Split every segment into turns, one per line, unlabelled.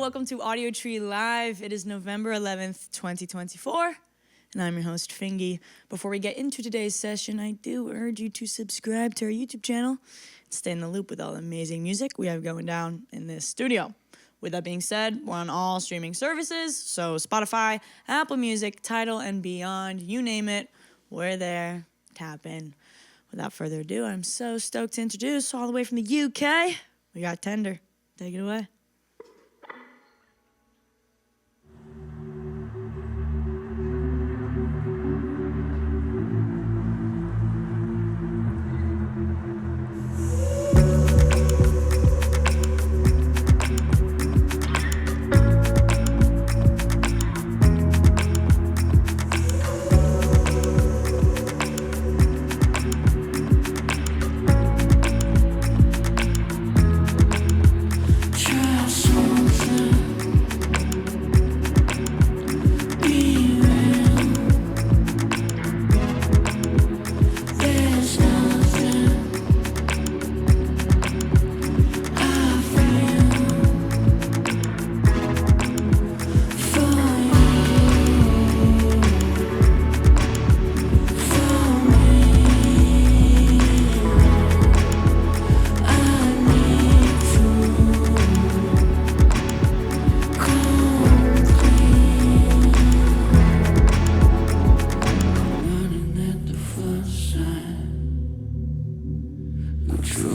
welcome to Audiotree Live. It is November 11th, 2024, and I'm your host, FINGY. Before we get into today's session, I do urge you to subscribe to our YouTube channel and stay in the loop with all the amazing music we have going down in this studio. With that being said, we're on all streaming services, so Spotify, Apple Music, Tidal, and beyond, you name it, we're there. Tap in. Without further ado, I'm so stoked to introduce, all the way from the UK, we got Tender. Take it away.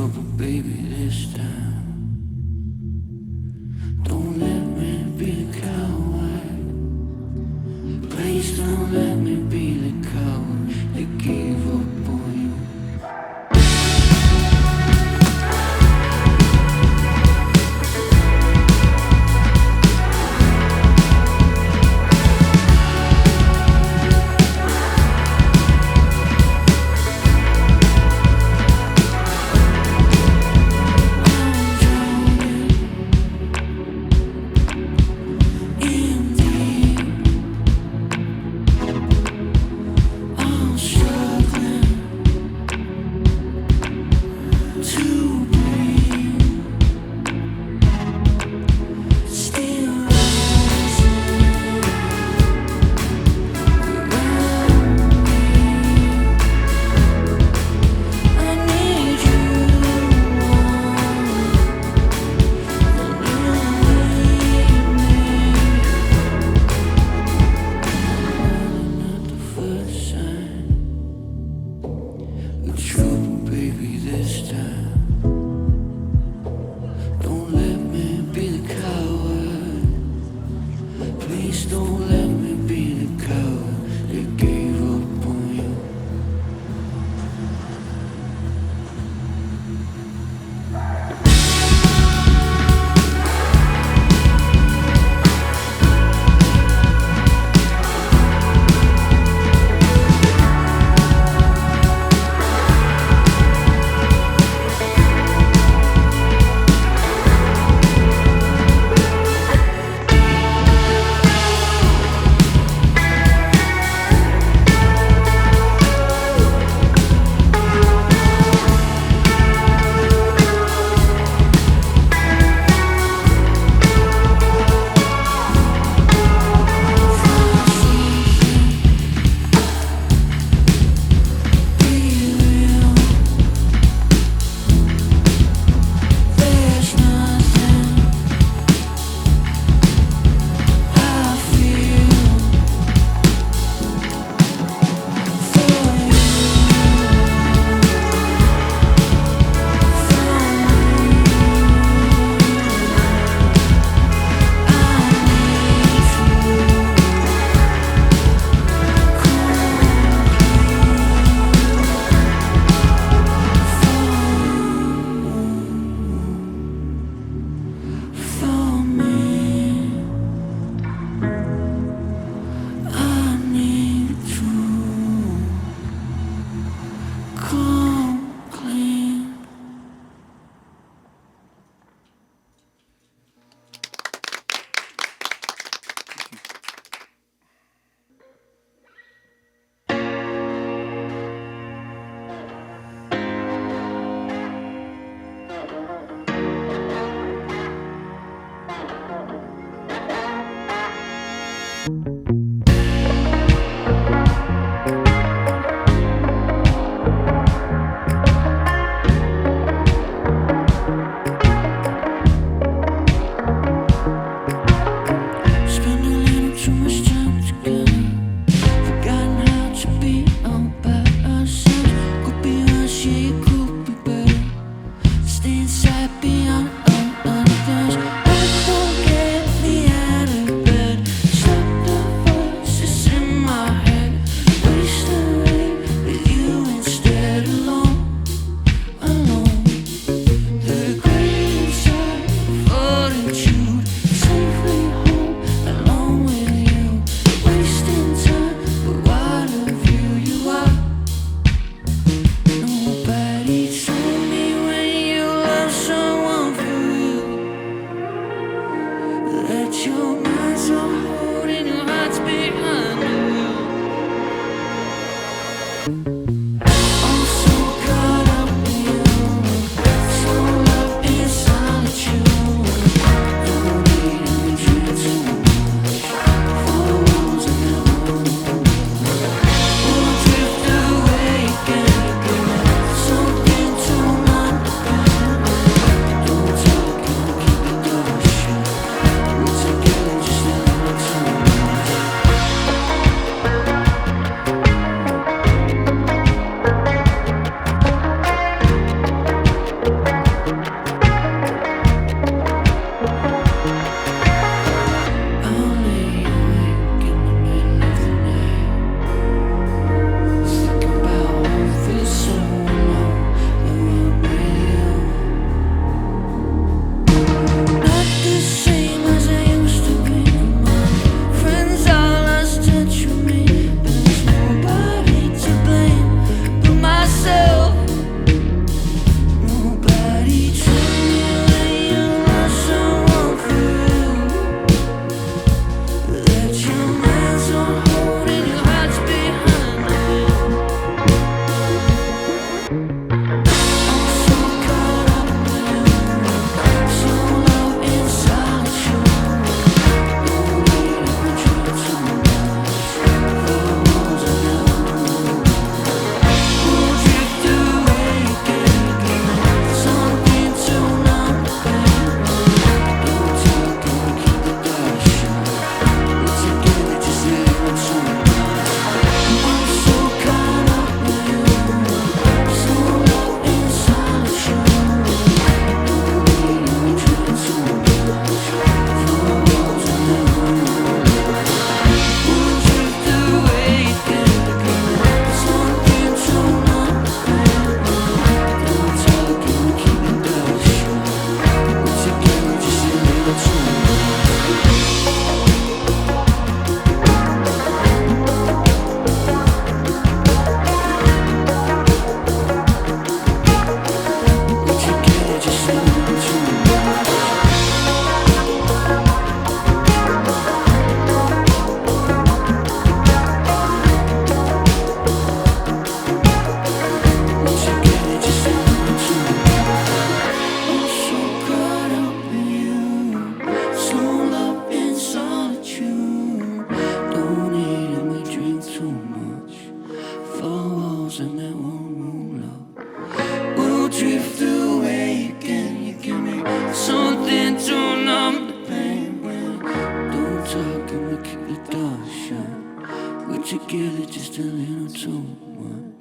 I'm together just a little too much.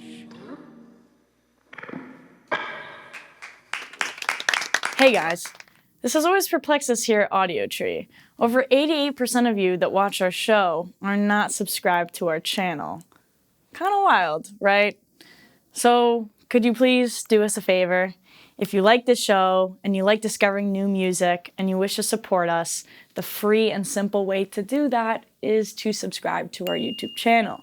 Hey guys, this has always perplexed us here at Audiotree. Over 88% of you that watch our show are not subscribed to our channel. Kind of wild, right? So could you please do us a favor? If you like this show and you like discovering new music and you wish to support us, the free and simple way to do that is to subscribe to our YouTube channel.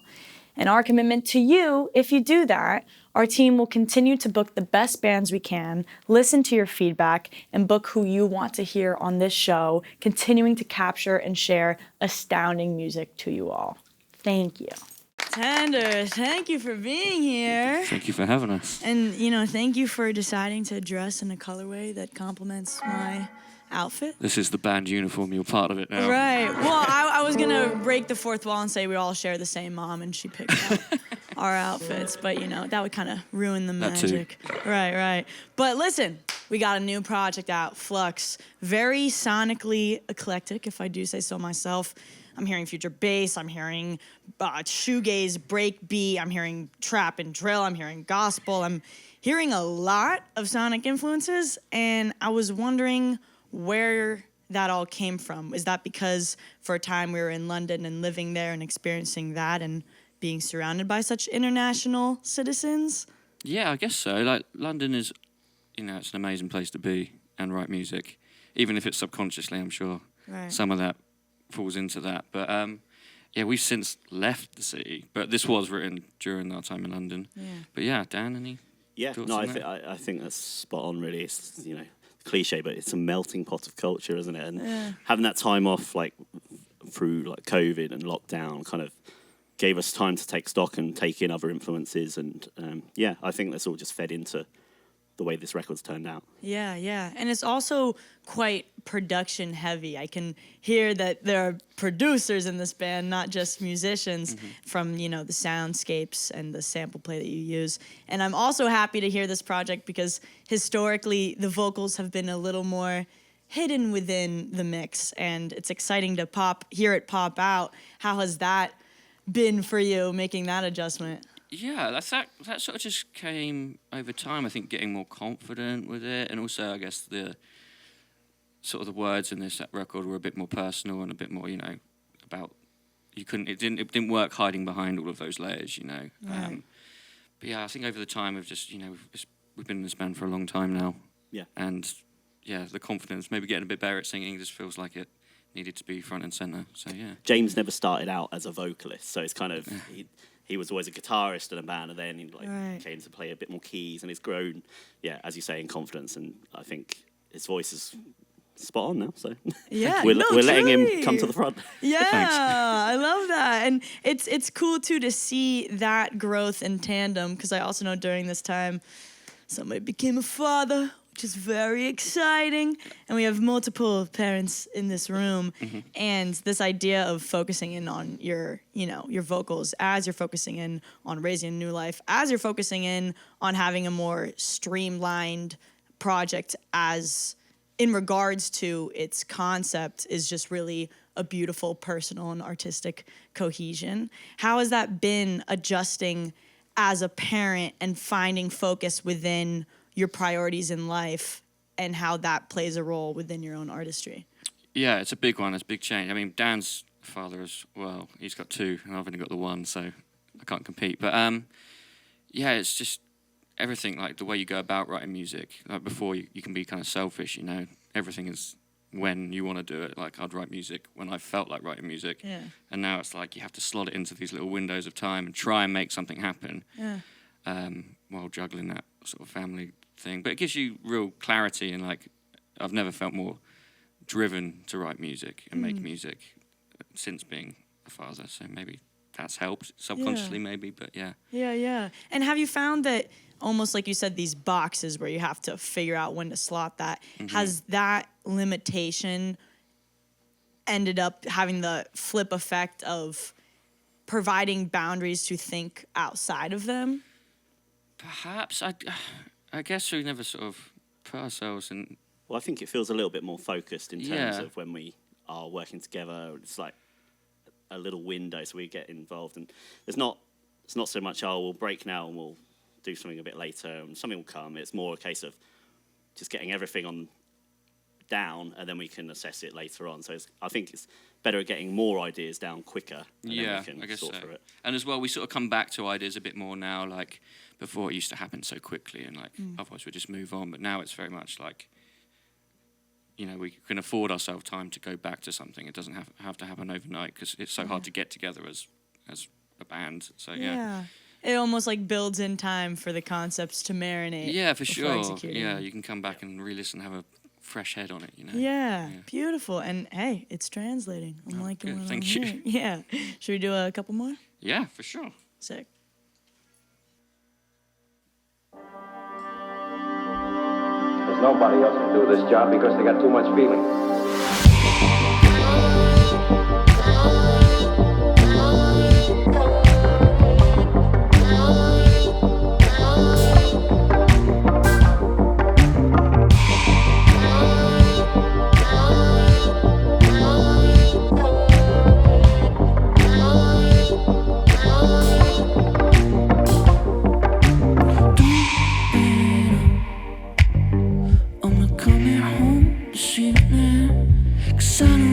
And our commitment to you, if you do that, our team will continue to book the best bands we can, listen to your feedback, and book who you want to hear on this show, continuing to capture and share astounding music to you all. Thank you. Tender, thank you for being here.
Thank you for having us.
And, you know, thank you for deciding to dress in a colorway that complements my outfit.
This is the band uniform. You're part of it now.
Right. Well, I was going to break the fourth wall and say we all share the same mom and she picked out our outfits. But, you know, that would kind of ruin the magic. Right. But listen, we got a new project out, FLUX. Very sonically eclectic, if I do say so myself. I'm hearing future bass, I'm hearing shoegaze, breakbeat, I'm hearing trap and drill, I'm hearing gospel, I'm hearing a lot of sonic influences, and I was wondering where that all came from. Is that because for a time we were in London and living there and experiencing that and being surrounded by such international citizens?
Yeah, I guess so. Like, London is, you know, it's an amazing place to be and write music, even if it's subconsciously, I'm sure.
Right.
Some of that falls into that. But yeah, we've since left the city, but this was written during our time in London.
Yeah.
But yeah, Dan, any
Yeah,
thoughts
no,
on that?
I think that's spot on, really. It's, you know, cliche, but it's a melting pot of culture, isn't it? And having that time off, like, through, like, COVID and lockdown kind of gave us time to take stock and take in other influences. And, yeah, I think that's all just fed into the way this record's turned out.
Yeah. And it's also quite production heavy. I can hear that there are producers in this band, not just musicians, from, you know, the soundscapes and the sample play that you use. And I'm also happy to hear this project because historically the vocals have been a little more hidden within the mix, and it's exciting to hear it pop out. How has that been for you, making that adjustment?
Yeah, that sort of just came over time. I think getting more confident with it, and also I guess the sort of the words in this record were a bit more personal and a bit more, you know, about it didn't work hiding behind all of those layers, you know.
Right.
But yeah, I think over the time of just, you know, we've been in this band for a long time now.
Yeah.
And yeah, the confidence, maybe getting a bit better at singing, just feels like it needed to be front and center. So yeah.
James never started out as a vocalist, so it's kind of he was always a guitarist in a band, and then he came to play a bit more keys, and he's grown, as you say, in confidence. And I think his voice is spot on now. So
Yeah,
we're letting him come to the front.
Yeah,
Thanks.
I love that. And it's cool, too, to see that growth in tandem, because I also know during this time somebody became a father, which is very exciting. And we have multiple parents in this room. And this idea of focusing in on your vocals as you're focusing in on raising a new life, as you're focusing in on having a more streamlined project as in regards to its concept is just really a beautiful personal and artistic cohesion. How has that been adjusting as a parent and finding focus within your priorities in life and how that plays a role within your own artistry?
Yeah, it's a big one. It's a big change. I mean, Dan's father as well. He's got two, and I've only got the one, so I can't compete. But yeah, it's just everything, like the way you go about writing music. Like before, you can be kind of selfish, you know. Everything is when you want to do it. Like I'd write music when I felt like writing music.
Yeah.
And now it's like you have to slot it into these little windows of time and try and make something happen.
Yeah.
While juggling that sort of family thing. But it gives you real clarity, and like I've never felt more driven to write music and make music since being a father. So maybe that's helped subconsciously, maybe, but yeah.
Yeah. And have you found that almost like you said, these boxes where you have to figure out when to slot that, has that limitation ended up having the flip effect of providing boundaries to think outside of them?
Perhaps. I guess we never sort of put ourselves in...
Well, I think it feels a little bit more focused in terms of when we are working together. It's like a little window, so we get involved. And it's not so much, oh, we'll break now and we'll do something a bit later and something will come. It's more a case of just getting everything on down, and then we can assess it later on. So I think it's better at getting more ideas down quicker, and then we can
I guess
sort
so.
through it.
And as well, we sort of come back to ideas a bit more now. Like before, it used to happen so quickly, and like otherwise we just move on. But now it's very much like, you know, we can afford ourselves time to go back to something. It doesn't have to happen overnight because it's so hard to get together as a band. So yeah.
It almost like builds in time for the concepts to marinate.
Yeah, for
before
sure.
executing.
Yeah, you can come back and re-listen, have a fresh head on it, you know.
Yeah, beautiful. And hey, it's translating. I'm liking
good.
what
Thank
I'm
you.
hearing. Yeah. Should we do a couple more?
Yeah, for sure.
Sick.
There's nobody else can do this job because they got too much feeling.
I'm not coming home this evening, 'cause I don't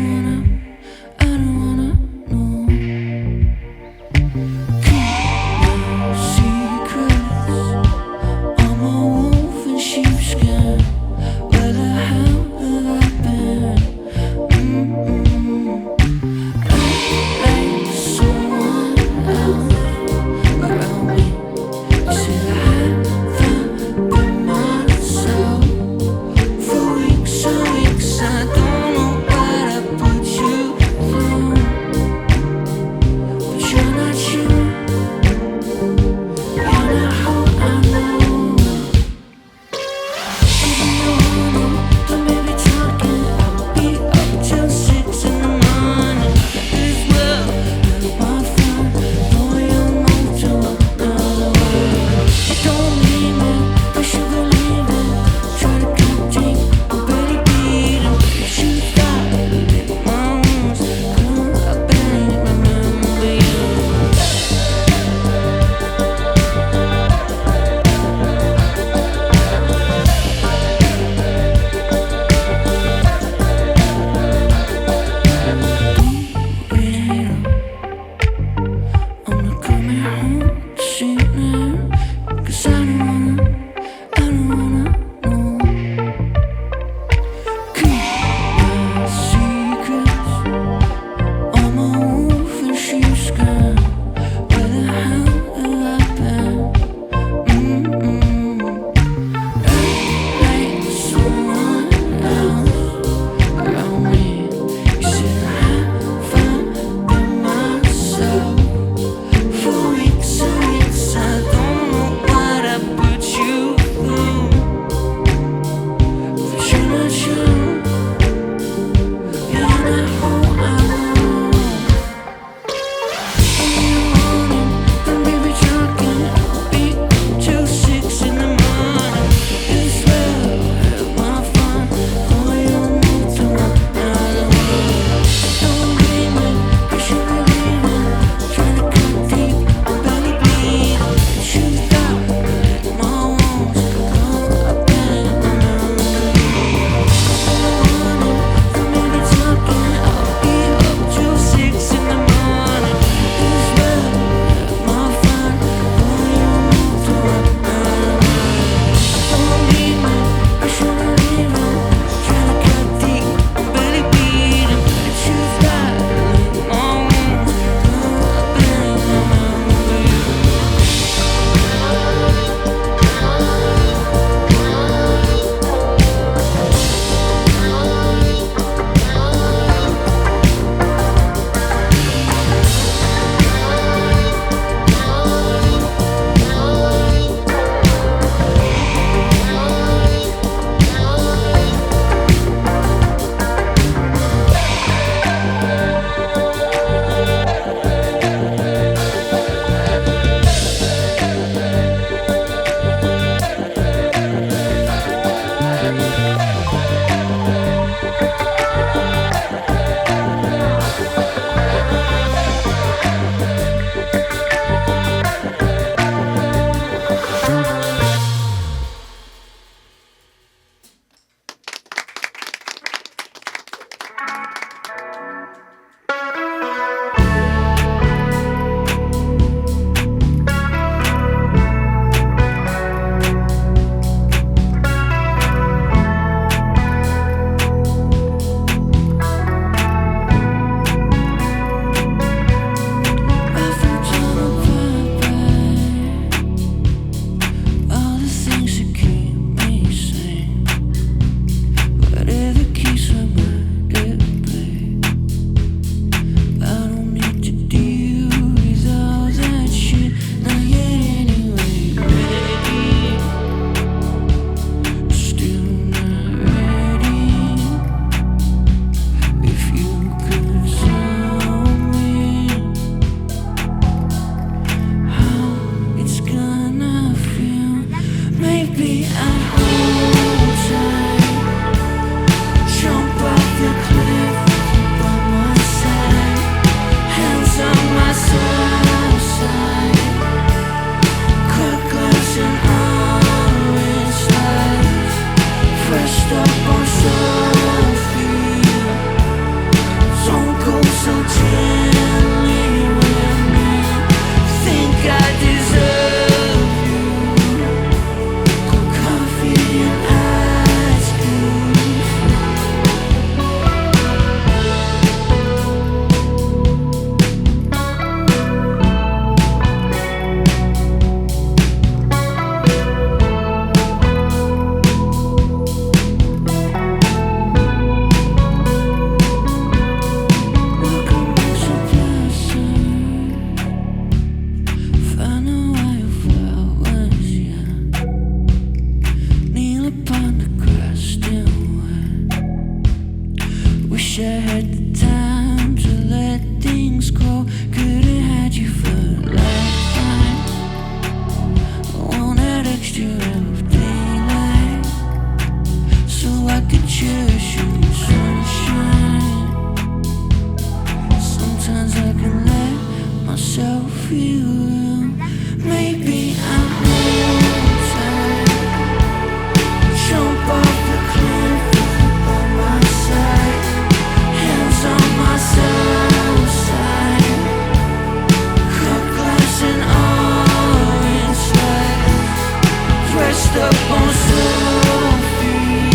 Washed up on Sophie.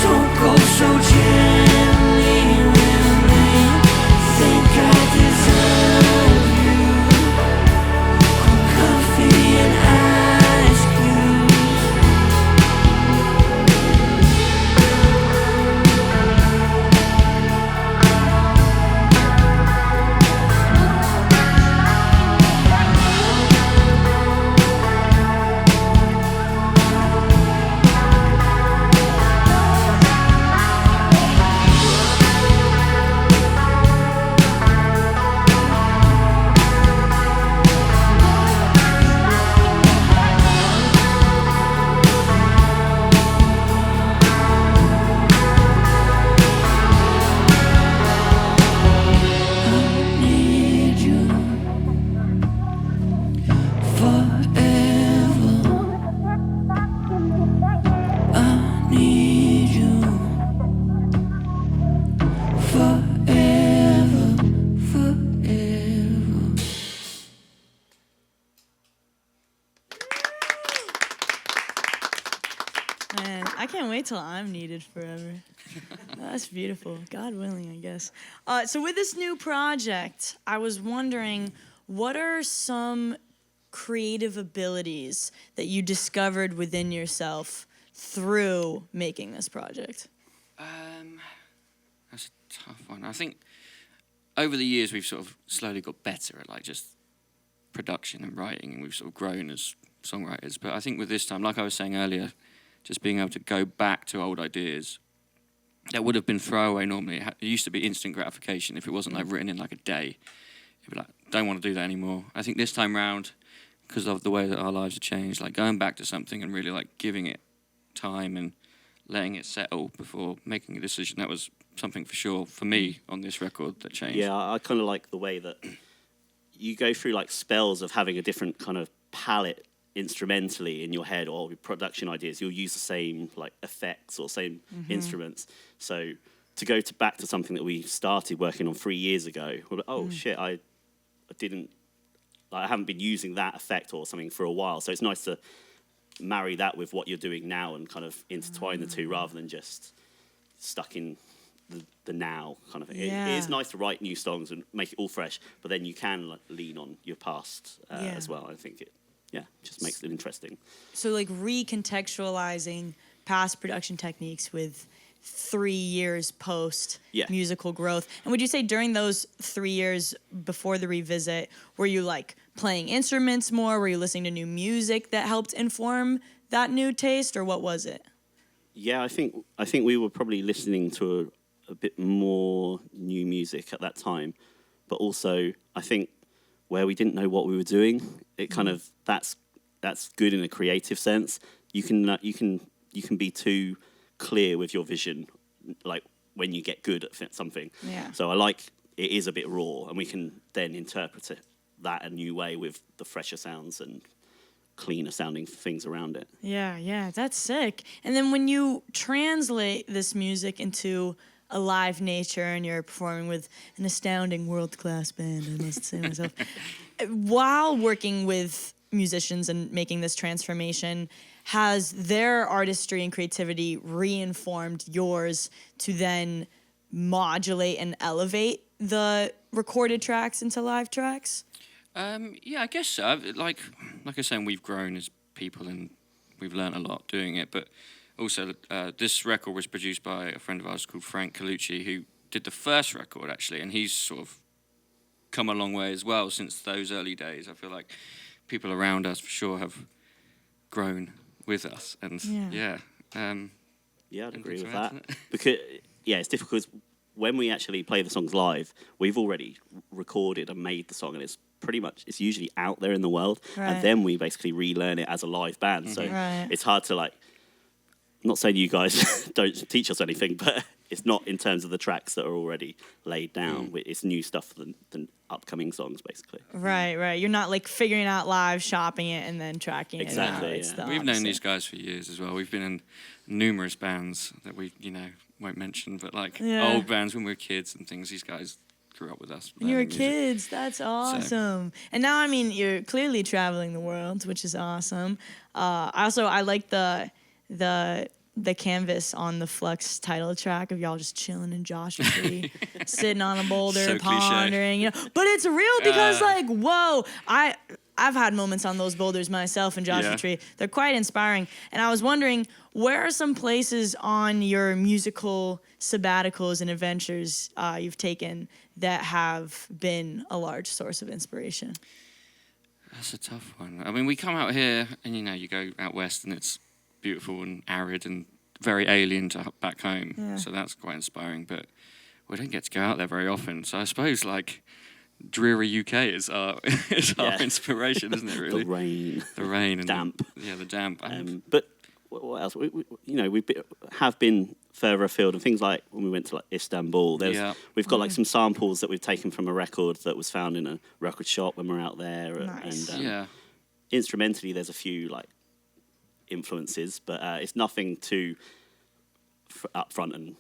Don't go so gently with me. Think I deserve you. I'm comfy and ice cubes. Need you forever. I need you forever, forever.
Man, I can't wait till I'm needed forever. That's beautiful. God willing, I guess. So with this new project, I was wondering, what are some creative abilities that you discovered within yourself through making this project?
That's a tough one. I think over the years we've sort of slowly got better at like just production and writing, and we've sort of grown as songwriters. But I think with this time, like I was saying earlier, just being able to go back to old ideas that would have been throwaway normally. It used to be instant gratification if it wasn't like written in like a day. You'd be like, don't want to do that anymore. I think this time round, because of the way that our lives have changed, like going back to something and really like giving it time and letting it settle before making a decision, that was something for sure for me on this record that changed.
Yeah, I kind of like the way that you go through like spells of having a different kind of palette instrumentally in your head, or production ideas. You'll use the same like effects or same instruments. So to go back to something that we started working on 3 years ago, we're like, oh shit, I didn't, like, I haven't been using that effect or something for a while. So it's nice to marry that with what you're doing now and kind of intertwine the two rather than just stuck in the now kind of thing.
Yeah.
It is nice to write new songs and make it all fresh, but then you can like, lean on your past as well. I think it just makes it interesting.
So like recontextualizing past production techniques with 3 years post musical growth. And would you say during those 3 years before the revisit, were you like playing instruments more? Were you listening to new music that helped inform that new taste, or what was it?
Yeah, I think we were probably listening to a bit more new music at that time, but also I think where we didn't know what we were doing, it kind of that's good in a creative sense. You can be too clear with your vision, like when you get good at something.
Yeah.
So I like it is a bit raw, and we can then interpret it that a new way with the fresher sounds and cleaner sounding things around it.
Yeah, that's sick. And then when you translate this music into a live nature and you're performing with an astounding world-class band, I must say myself, while working with musicians and making this transformation, has their artistry and creativity reinformed yours to then modulate and elevate the recorded tracks into live tracks?
Yeah, I guess so. Like I was saying, we've grown as people and we've learned a lot doing it. But also, this record was produced by a friend of ours called Frank Colucci, who did the first record, actually. And he's sort of come a long way as well since those early days. I feel like people around us, for sure, have grown with us. And
Yeah, I'd agree with that. Because, it's difficult because when we actually play the songs live, we've already recorded and made the song, and it's it's usually out there in the world, and then we basically relearn it as a live band. So it's hard to like, I'm not saying you guys don't teach us anything, but it's not in terms of the tracks that are already laid down. It's new stuff than upcoming songs, basically.
Right. You're not like figuring out live, shopping it, and then tracking it.
Exactly.
We've known these guys for years as well. We've been in numerous bands that we, won't mention, but like old bands when we were kids and things. These guys grew up with us.
When you were
learning music.
kids, that's awesome. And now, I mean, you're clearly traveling the world, which is awesome. I like the canvas on the FLUX title track of y'all just chilling in Joshua Tree, sitting on a boulder,
So cliche.
pondering, you know. But it's real because, like, whoa, I've had moments on those boulders myself in Joshua
Yeah.
Tree. They're quite inspiring. And I was wondering, where are some places on your musical sabbaticals and adventures you've taken that have been a large source of inspiration?
That's a tough one. I mean, we come out here, and you go out west, and it's beautiful and arid and very alien to back home.
Yeah.
So that's quite inspiring. But we don't get to go out there very often. So I suppose like dreary UK is our
Yeah.
inspiration, isn't it? Really,
The rain.
the rain and
Damp.
the damp.
But what else? We have been further afield, and things like when we went to like Istanbul. We've got like some samples that we've taken from a record that was found in a record shop when we're out there.
Nice.
And instrumentally, there's a few like influences, but it's nothing too upfront and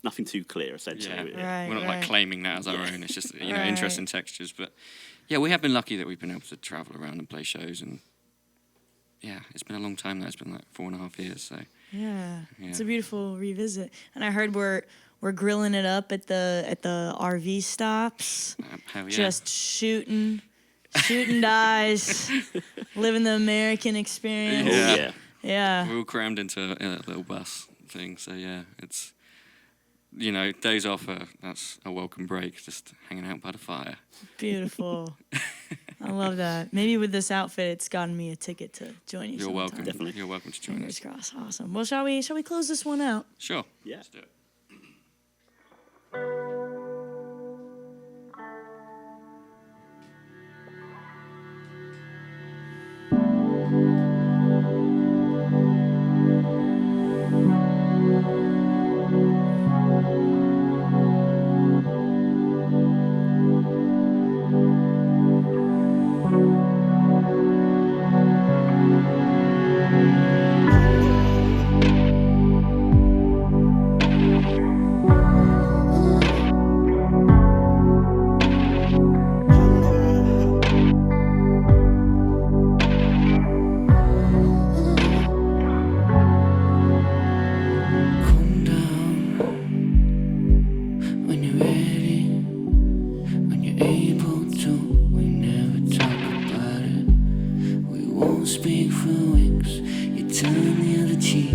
nothing too clear. Essentially,
Right.
We're not like claiming that as our own. It's just interesting textures. But yeah, we have been lucky that we've been able to travel around and play shows, and yeah, it's been a long time now. It's been like 4.5 years. So
Yeah,
Yeah.
it's a beautiful revisit. And I heard we're grilling it up at the RV stops,
hell yeah.
just shooting dies, living the American experience.
Yeah.
Yeah.
We're all crammed into a little bus thing. So yeah, it's days off. That's a welcome break. Just hanging out by the fire.
Beautiful. I love that. Maybe with this outfit, it's gotten me a ticket to join you.
You're
sometime.
welcome.
Definitely.
You're welcome to join
Fingers
us.
crossed. Awesome. Well, shall we close this one out?
Sure.
Yeah.
Let's do it.
Calm down when you're ready, when you're able to. We never talk about it. We won't speak for weeks. You turn the other cheek,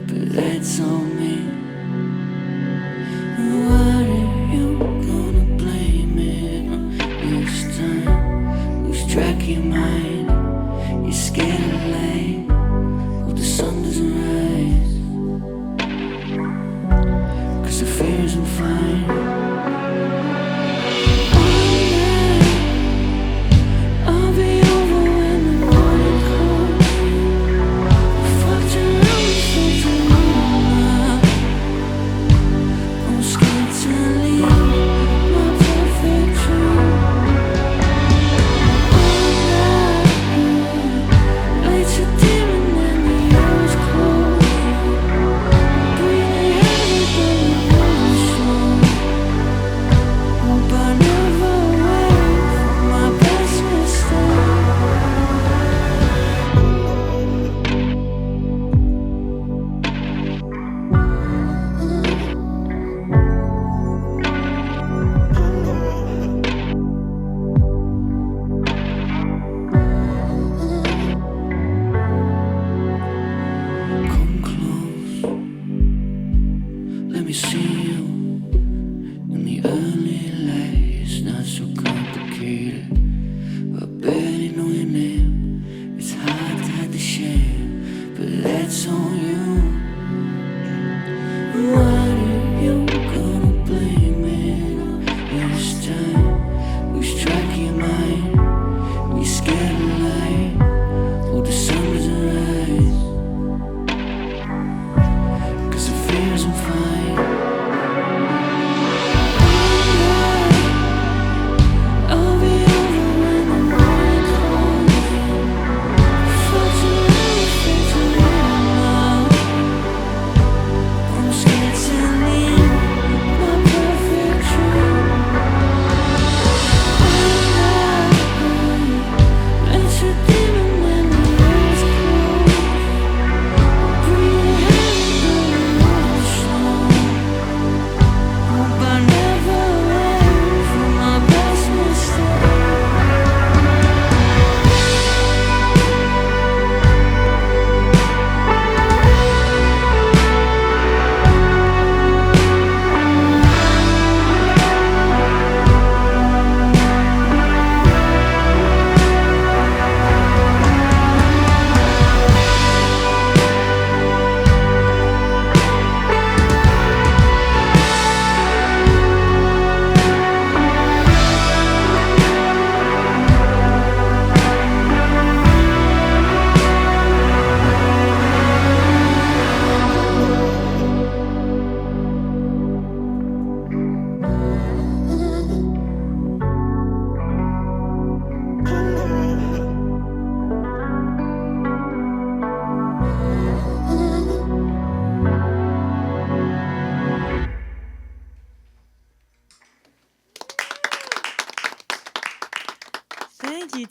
but that's on me. What are you gonna blame it on this time? Lose track of your mind. You're scared of the light. Hope the sun doesn't rise. 'Cause the fear isn't fine. One night I'll be over when the morning comes. We fucked around, we fucked around. I'm scared to leave my perfect dream. One night, lights are dim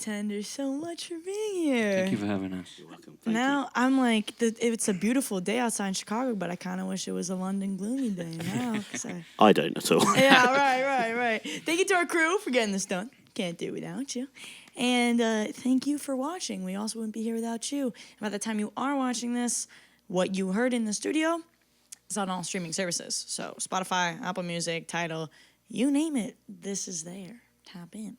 bartender, so much for being here.
Thank you for having us.
You're welcome. Thank
Now I'm like, it's a beautiful day outside in Chicago, but I kind of wish it was a London gloomy day now. 'Cause
I don't at all.
yeah, right. Thank you to our crew for getting this done. Can't do it without you. And thank you for watching. We also wouldn't be here without you. And by the time you are watching this, what you heard in the studio is on all streaming services. So Spotify, Apple Music, Tidal, you name it, this is there. Tap in.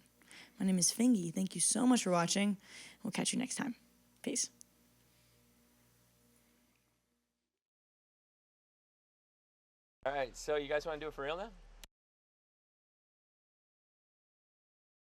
My name is Fingy. Thank you so much for watching. We'll catch you next time. Peace.
All right, so you guys want to do it for real now?